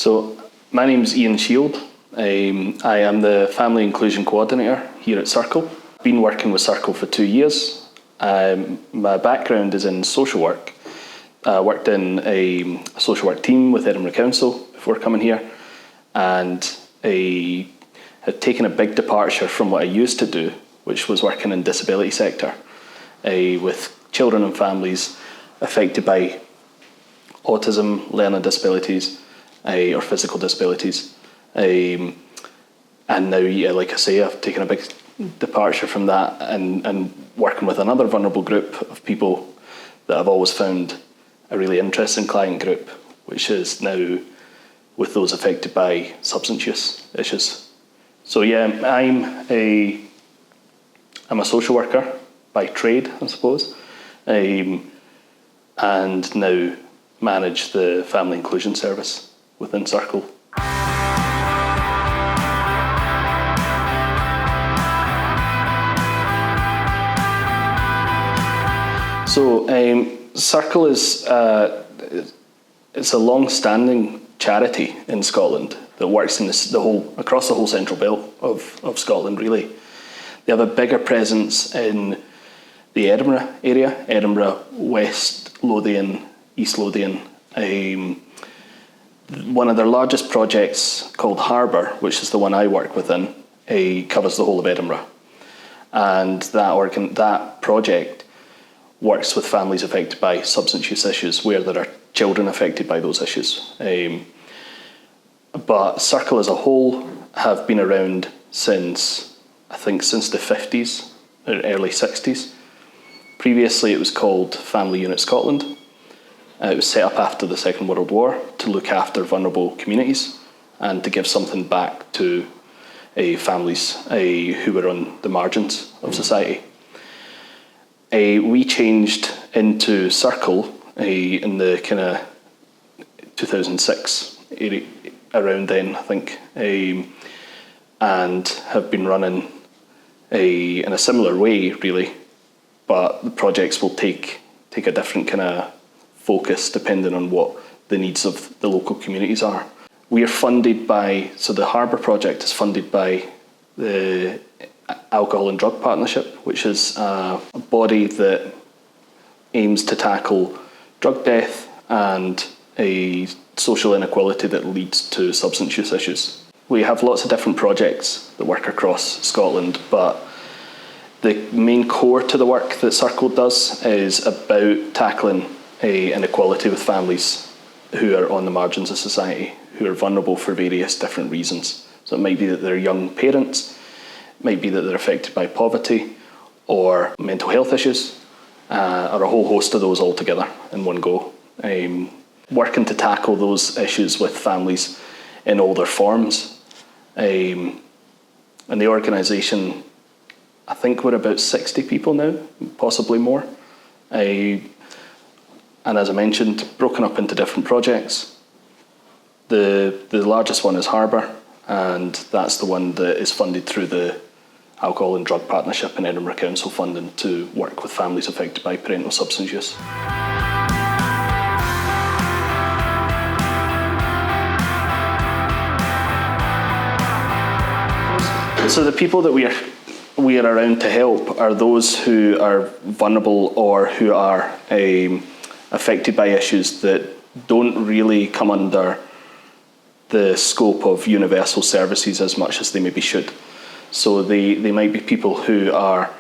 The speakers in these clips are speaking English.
So my name's Ian Shield. I am the Family Inclusion Coordinator here at Circle. I've been working with Circle for 2 years. My background is in social work. I worked in a social work team with Edinburgh Council before coming here, and I had taken a big departure from what I used to do, which was working in the disability sector with children and families affected by autism, learning disabilities, or physical disabilities. And now, like I say, I've taken a big departure from that and working with another vulnerable group of people that I've always found a really interesting client group, which is now with those affected by substance use issues. So yeah, I'm a social worker by trade, I suppose, and now manage the family inclusion service within Circle. So Circle is it's a long-standing charity in Scotland that works in across the whole central belt of Scotland, really. They have a bigger presence in the Edinburgh area, Edinburgh, West Lothian, East Lothian. One of their largest projects, called Harbour, which is the one I work within, covers the whole of Edinburgh. And that project works with families affected by substance use issues where there are children affected by those issues. But Circle as a whole have been around since the 50s, or early 60s. Previously it was called Family Unit Scotland. It was set up after the Second World War to look after vulnerable communities and to give something back to families who were on the margins of society. We changed into Circle in the kind of 2006 area, around then, I think, and have been running in a similar way, really. But the projects will take a different kind of focus depending on what the needs of the local communities are. We are funded so the Harbour project is funded by the Alcohol and Drug Partnership, which is a body that aims to tackle drug death and a social inequality that leads to substance use issues. We have lots of different projects that work across Scotland, but the main core to the work that Circle does is about tackling inequality with families who are on the margins of society, who are vulnerable for various different reasons. So it might be that they're young parents, it might be that they're affected by poverty or mental health issues, or a whole host of those all together in one go. Working to tackle those issues with families in all their forms. And the organisation, I think we're about 60 people now, possibly more. And as I mentioned, broken up into different projects. The largest one is Harbour, and that's the one that is funded through the Alcohol and Drug Partnership and Edinburgh Council funding to work with families affected by parental substance use. So the people that we are around to help are those who are vulnerable or who are affected by issues that don't really come under the scope of universal services as much as they maybe should. So they might be people who are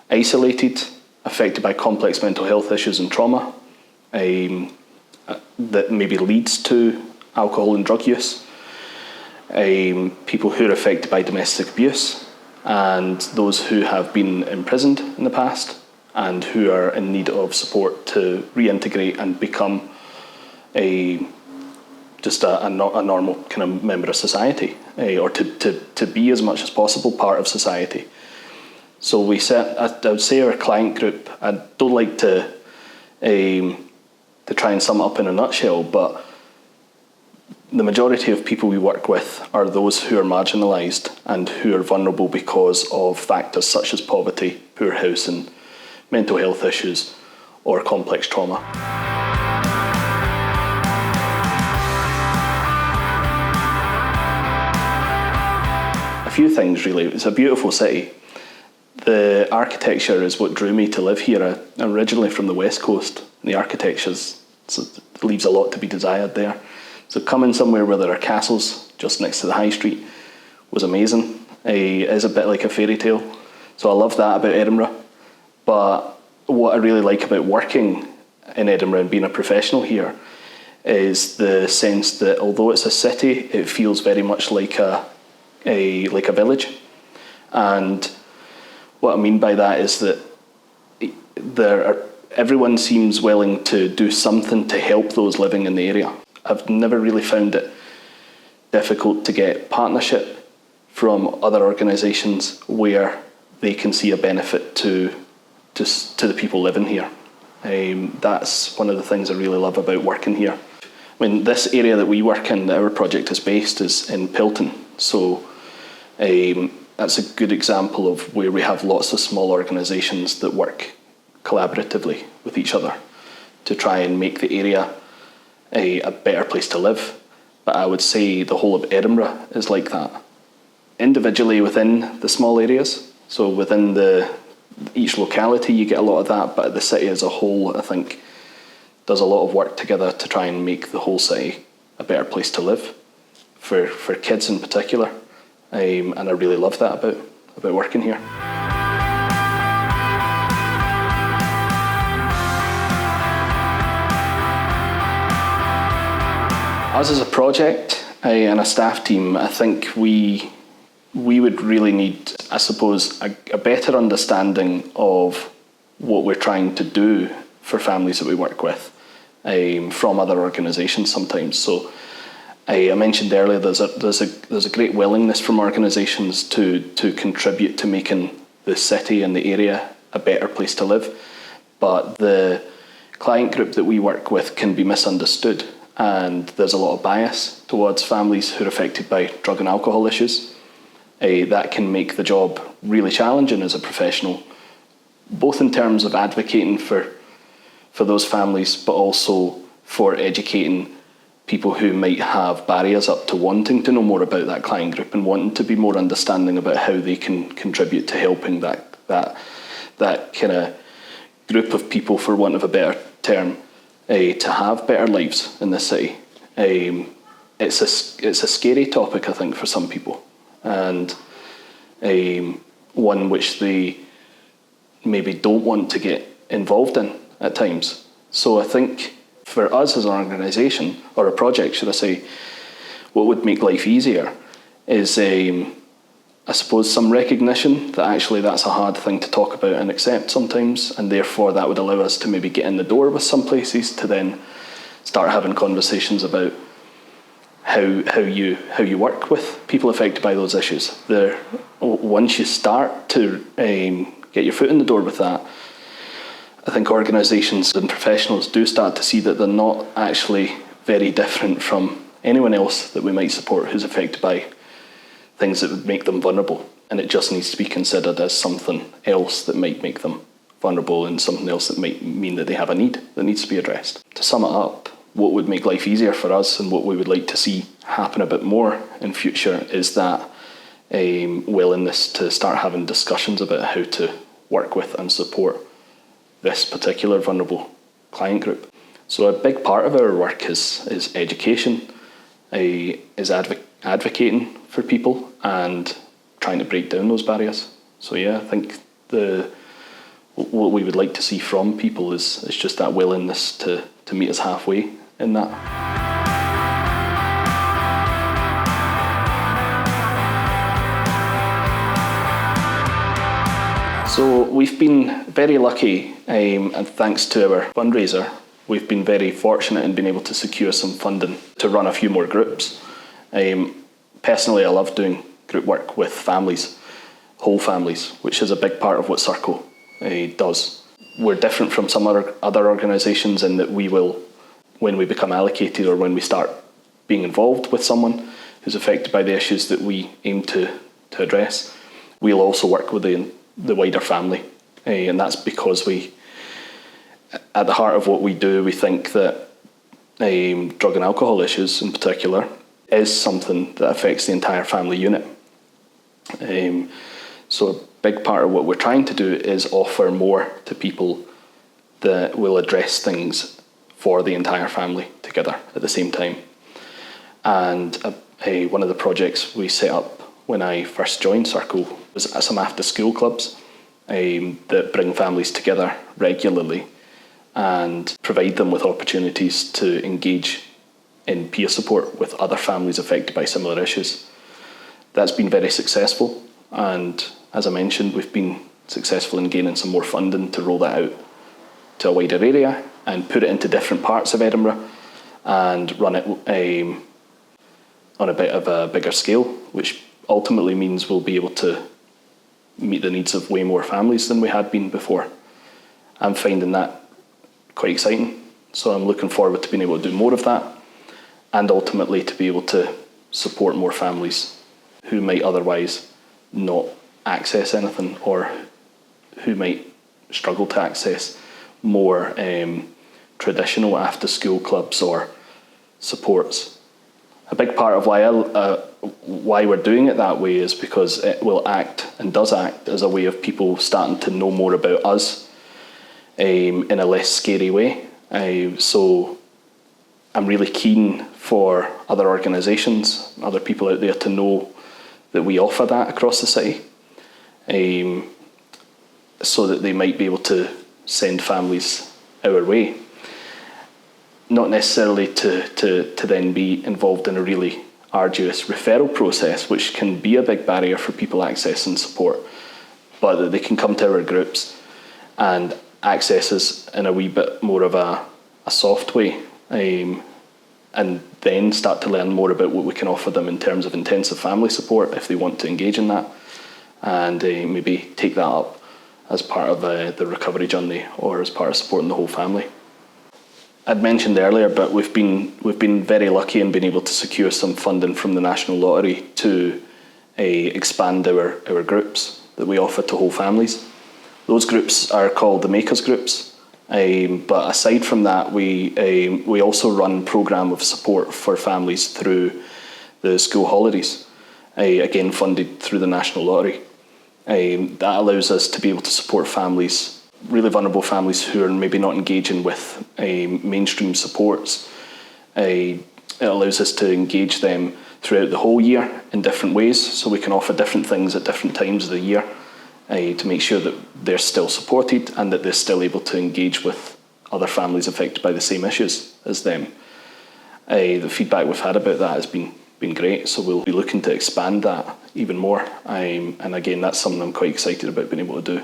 isolated, affected by complex mental health issues and trauma, that maybe leads to alcohol and drug use, people who are affected by domestic abuse, and those who have been imprisoned in the past and who are in need of support to reintegrate and become a normal kind of member of society, or to be as much as possible part of society. So I would say our client group, I don't like to try and sum it up in a nutshell, but the majority of people we work with are those who are marginalised and who are vulnerable because of factors such as poverty, poor housing, mental health issues, or complex trauma. few things really. It's a beautiful city. The architecture is what drew me to live here. I'm originally from the West Coast. And the architecture leaves a lot to be desired there. So coming somewhere where there are castles just next to the high street was amazing. It is a bit like a fairy tale. So I love that about Edinburgh. But what I really like about working in Edinburgh and being a professional here is the sense that although it's a city, it feels very much like a village. And what I mean by that is that everyone seems willing to do something to help those living in the area. I've never really found it difficult to get partnership from other organisations where they can see a benefit to the people living here. That's one of the things I really love about working here. I mean, this area that we work in, that our project is based, is in Pilton. So that's a good example of where we have lots of small organisations that work collaboratively with each other to try and make the area a better place to live. But I would say the whole of Edinburgh is like that. Individually within the small areas, so within each locality you get a lot of that, but the city as a whole, I think, does a lot of work together to try and make the whole city a better place to live, for kids in particular. And I really love that about working here. Us as a project and a staff team, I think we would really need, I suppose, a better understanding of what we're trying to do for families that we work with from other organisations sometimes. So I mentioned earlier there's a great willingness from organisations to contribute to making the city and the area a better place to live, but the client group that we work with can be misunderstood, and there's a lot of bias towards families who are affected by drug and alcohol issues. That can make the job really challenging as a professional, both in terms of advocating for those families, but also for educating people who might have barriers up to wanting to know more about that client group and wanting to be more understanding about how they can contribute to helping that kind of group of people, for want of a better term, to have better lives in this city. It's a scary topic, I think, for some people, and one which they maybe don't want to get involved in at times. So I think for us as an organisation, or a project, should I say, what would make life easier is, I suppose, some recognition that actually that's a hard thing to talk about and accept sometimes, and therefore that would allow us to maybe get in the door with some places to then start having conversations about how you work with people affected by those issues. Once you start to get your foot in the door with that, I think organisations and professionals do start to see that they're not actually very different from anyone else that we might support who's affected by things that would make them vulnerable. And it just needs to be considered as something else that might make them vulnerable, and something else that might mean that they have a need that needs to be addressed. To sum it up, what would make life easier for us and what we would like to see happen a bit more in future is that willingness to start having discussions about how to work with and support this particular vulnerable client group. So a big part of our work is education, is advocating for people and trying to break down those barriers. So yeah, I think what we would like to see from people is just that willingness to meet us halfway in that. So we've been very lucky, and thanks to our fundraiser, we've been very fortunate in being able to secure some funding to run a few more groups. Personally, I love doing group work with families, whole families, which is a big part of what Circle does. We're different from some other organisations in that we will, when we become allocated or when we start being involved with someone who's affected by the issues that we aim to address, we'll also work with the wider family. And that's because at the heart of what we do, we think that drug and alcohol issues in particular is something that affects the entire family unit. So a big part of what we're trying to do is offer more to people that will address things for the entire family together at the same time. And one of the projects we set up when I first joined Circle was some after-school clubs that bring families together regularly and provide them with opportunities to engage in peer support with other families affected by similar issues. That's been very successful, and as I mentioned, we've been successful in gaining some more funding to roll that out to a wider area and put it into different parts of Edinburgh and run it on a bit of a bigger scale, which ultimately means we'll be able to meet the needs of way more families than we had been before. I'm finding that quite exciting, so I'm looking forward to being able to do more of that and ultimately to be able to support more families who might otherwise not access anything or who might struggle to access more traditional after-school clubs or supports. A big part of why we're doing it that way is because it will act and does act as a way of people starting to know more about us in a less scary way. So I'm really keen for other organisations, other people out there to know that we offer that across the city, so that they might be able to send families our way. Not necessarily to then be involved in a really arduous referral process, which can be a big barrier for people accessing support, but that they can come to our groups and access us in a wee bit more of a soft way, and then start to learn more about what we can offer them in terms of intensive family support if they want to engage in that, and maybe take that up as part of the recovery journey or as part of supporting the whole family. I'd mentioned earlier, but we've been very lucky in being able to secure some funding from the National Lottery to expand our groups that we offer to whole families. Those groups are called the Makers Groups, but aside from that, we also run a programme of support for families through the school holidays, again funded through the National Lottery. That allows us to be able to support families, really vulnerable families who are maybe not engaging with mainstream supports. It allows us to engage them throughout the whole year in different ways, so we can offer different things at different times of the year to make sure that they're still supported and that they're still able to engage with other families affected by the same issues as them. The feedback we've had about that has been great, so we'll be looking to expand that even more. And again, that's something I'm quite excited about being able to do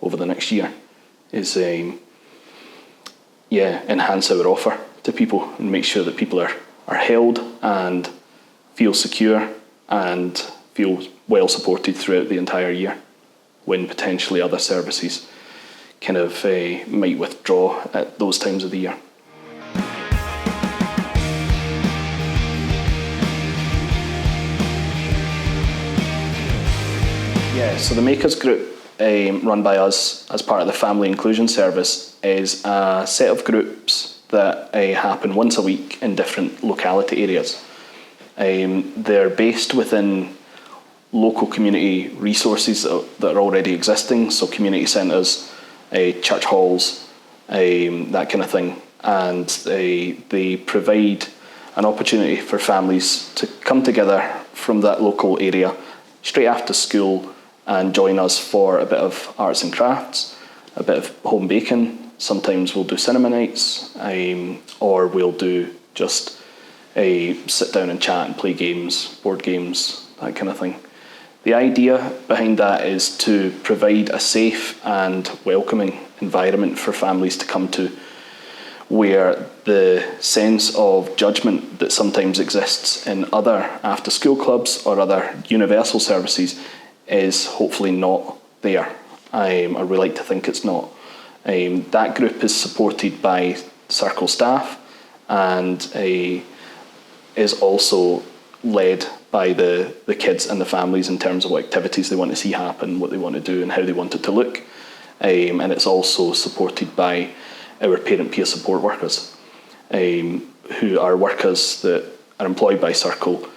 over the next year, is enhance our offer to people and make sure that people are held and feel secure and feel well supported throughout the entire year, when potentially other services kind of might withdraw at those times of the year. Yeah, so the Makers Group, run by us as part of the Family Inclusion Service, is a set of groups that happen once a week in different locality areas. They're based within local community resources that are already existing, so community centres, church halls, that kind of thing, and they provide an opportunity for families to come together from that local area straight after school and join us for a bit of arts and crafts, a bit of home baking. Sometimes we'll do cinema nights, or we'll do just sit down and chat and play games, board games, that kind of thing. The idea behind that is to provide a safe and welcoming environment for families to come to, where the sense of judgment that sometimes exists in other after-school clubs or other universal services is hopefully not there. Or we like to think it's not. That group is supported by Circle staff and is also led by the kids and the families in terms of what activities they want to see happen, what they want to do and how they want it to look. And it's also supported by our parent peer support workers, who are workers that are employed by Circle,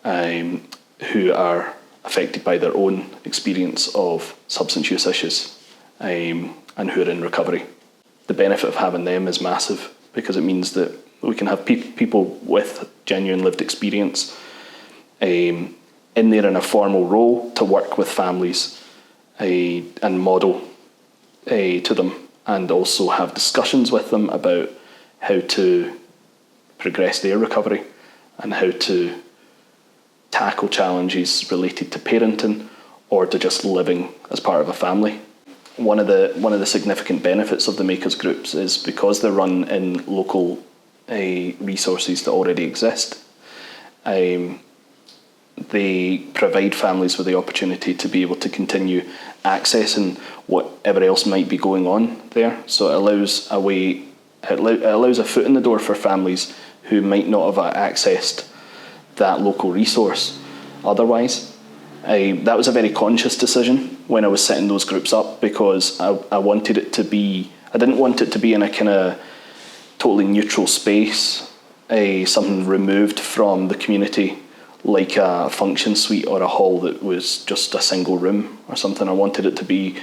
who are affected by their own experience of substance use issues and who are in recovery. The benefit of having them is massive because it means that we can have people with genuine lived experience in there in a formal role to work with families and model to them, and also have discussions with them about how to progress their recovery and how to tackle challenges related to parenting or to just living as part of a family. One of the significant benefits of the Makers groups is because they're run in local resources that already exist. They provide families with the opportunity to be able to continue accessing whatever else might be going on there. So it allows a foot in the door for families who might not have accessed that local resource otherwise. That was a very conscious decision when I was setting those groups up, because I wanted it to be, I didn't want it to be in a kind of totally neutral space, something removed from the community, like a function suite or a hall that was just a single room or something. I wanted it to be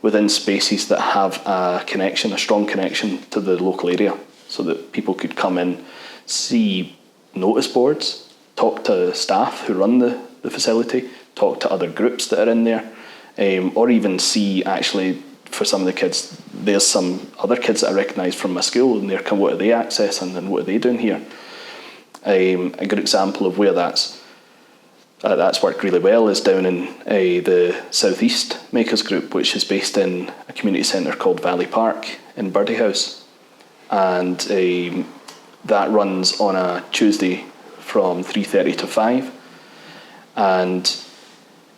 within spaces that have a strong connection to the local area, so that people could come in, see notice boards, talk to staff who run the facility, talk to other groups that are in there, or even see, actually, for some of the kids, there's some other kids that I recognise from my school, and they're what are they accessing and what are they doing here? A good example of where that's worked really well is down in the South East Makers Group, which is based in a community centre called Valley Park in Birdie House, and that runs on a Tuesday from 3:30 to 5, and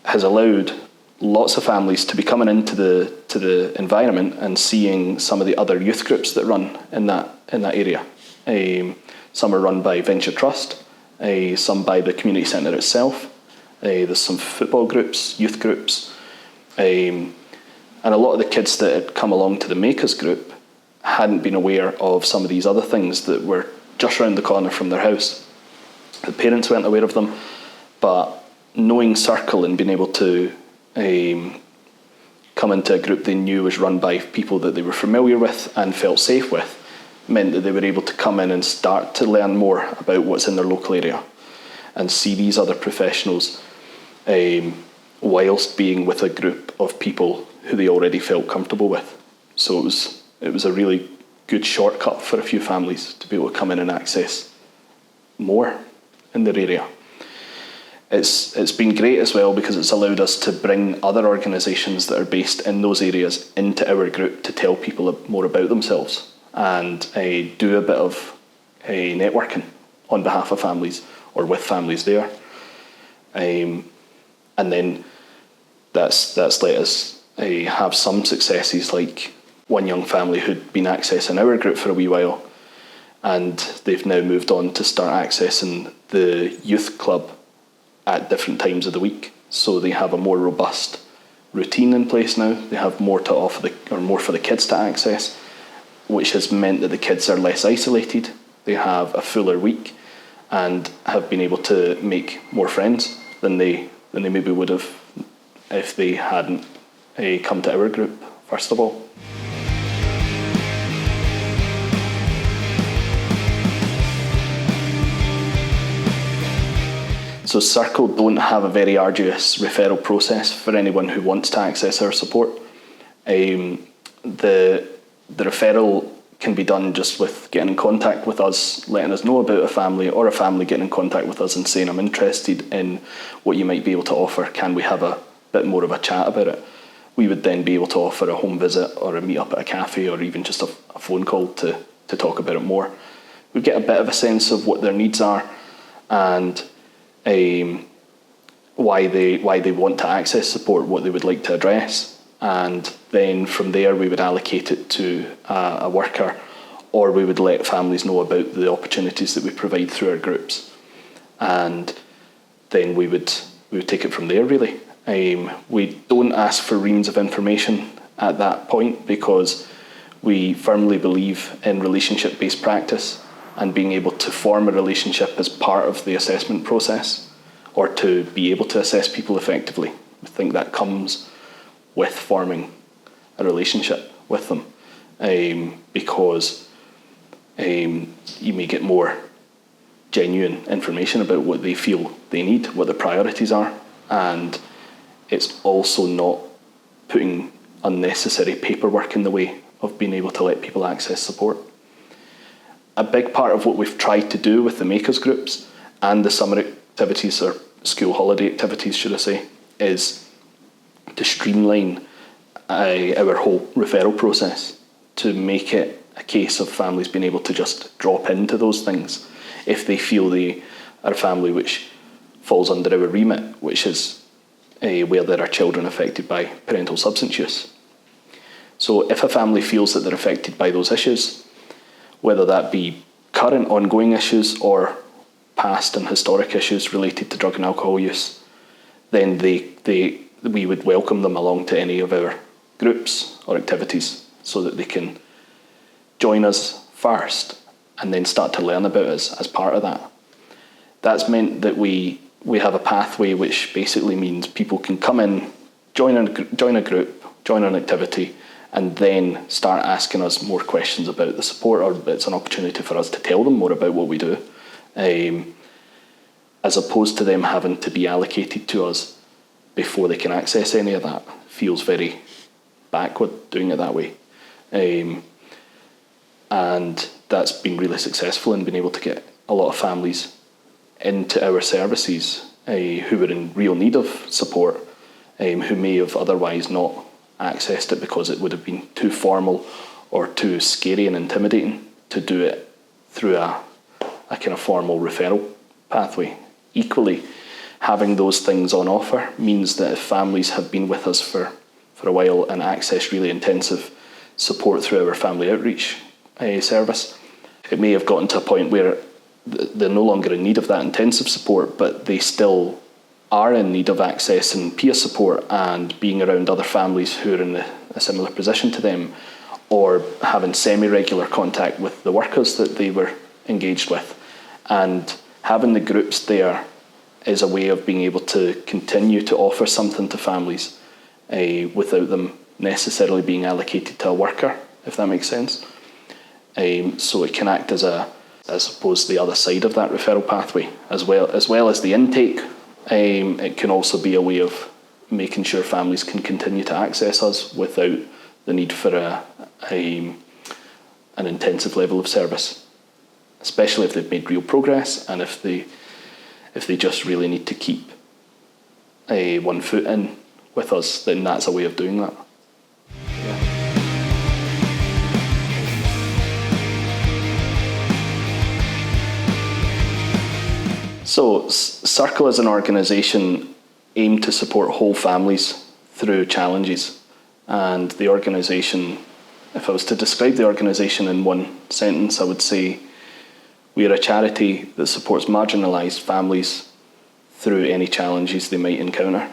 has allowed lots of families to be coming into the environment and seeing some of the other youth groups that run in that area. Some are run by Venture Trust, some by the community centre itself. There's some football groups, youth groups, and a lot of the kids that had come along to the Makers group hadn't been aware of some of these other things that were just round the corner from their house. The parents weren't aware of them, but knowing Circle and being able to come into a group they knew was run by people that they were familiar with and felt safe with meant that they were able to come in and start to learn more about what's in their local area and see these other professionals whilst being with a group of people who they already felt comfortable with. So it was a really good shortcut for a few families to be able to come in and access more in their area. It's been great as well because it's allowed us to bring other organisations that are based in those areas into our group to tell people more about themselves and do a bit of networking on behalf of families or with families there. And then that's let us have some successes, like one young family who'd been accessing our group for a wee while, and they've now moved on to start accessing the youth club at different times of the week. So they have a more robust routine in place now. They have more to offer more for the kids to access, which has meant that the kids are less isolated. They have a fuller week and have been able to make more friends than they maybe would have if they hadn't come to our group, first of all. So Circle don't have a very arduous referral process for anyone who wants to access our support. The referral can be done just with getting in contact with us, letting us know about a family, or a family getting in contact with us and saying, I'm interested in what you might be able to offer. Can we have a bit more of a chat about it? We would then be able to offer a home visit or a meet up at a cafe or even just a phone call to talk about it more. We get a bit of a sense of what their needs are and why they want to access support, what they would like to address. And then from there we would allocate it to a worker, or we would let families know about the opportunities that we provide through our groups. And then we would take it from there, really. We don't ask for reams of information at that point because we firmly believe in relationship-based practice and being able to form a relationship as part of the assessment process or to be able to assess people effectively. I think that comes with forming a relationship with them, because you may get more genuine information about what they feel they need, what their priorities are, and it's also not putting unnecessary paperwork in the way of being able to let people access support. A big part of what we've tried to do with the makers groups and the summer activities, or school holiday activities should I say, is to streamline our whole referral process, to make it a case of families being able to just drop into those things if they feel they are a family which falls under our remit, which is where there are children affected by parental substance use. So if a family feels that they're affected by those issues, whether that be current ongoing issues or past and historic issues related to drug and alcohol use, then we would welcome them along to any of our groups or activities so that they can join us first and then start to learn about us as part of that. That's meant that we have a pathway which basically means people can come in, join a group, join an activity, and then start asking us more questions about the support, or it's an opportunity for us to tell them more about what we do, as opposed to them having to be allocated to us before they can access any of that. It feels very backward doing it that way. And that's been really successful in being able to get a lot of families into our services who were in real need of support, who may have otherwise not accessed it because it would have been too formal or too scary and intimidating to do it through a kind of formal referral pathway. Equally, having those things on offer means that if families have been with us for a while and access really intensive support through our family outreach service, it may have gotten to a point where they're no longer in need of that intensive support, but they still are in need of accessing peer support and being around other families who are in a similar position to them, or having semi-regular contact with the workers that they were engaged with. And having the groups there is a way of being able to continue to offer something to families without them necessarily being allocated to a worker, if that makes sense. So it can act as I suppose, the other side of that referral pathway, as well as the intake. It can also be a way of making sure families can continue to access us without the need for an intensive level of service, especially if they've made real progress and if they just really need to keep one foot in with us, then that's a way of doing that. So Circle as an organisation aim to support whole families through challenges, and the organisation, if I was to describe the organisation in one sentence, I would say we are a charity that supports marginalised families through any challenges they might encounter.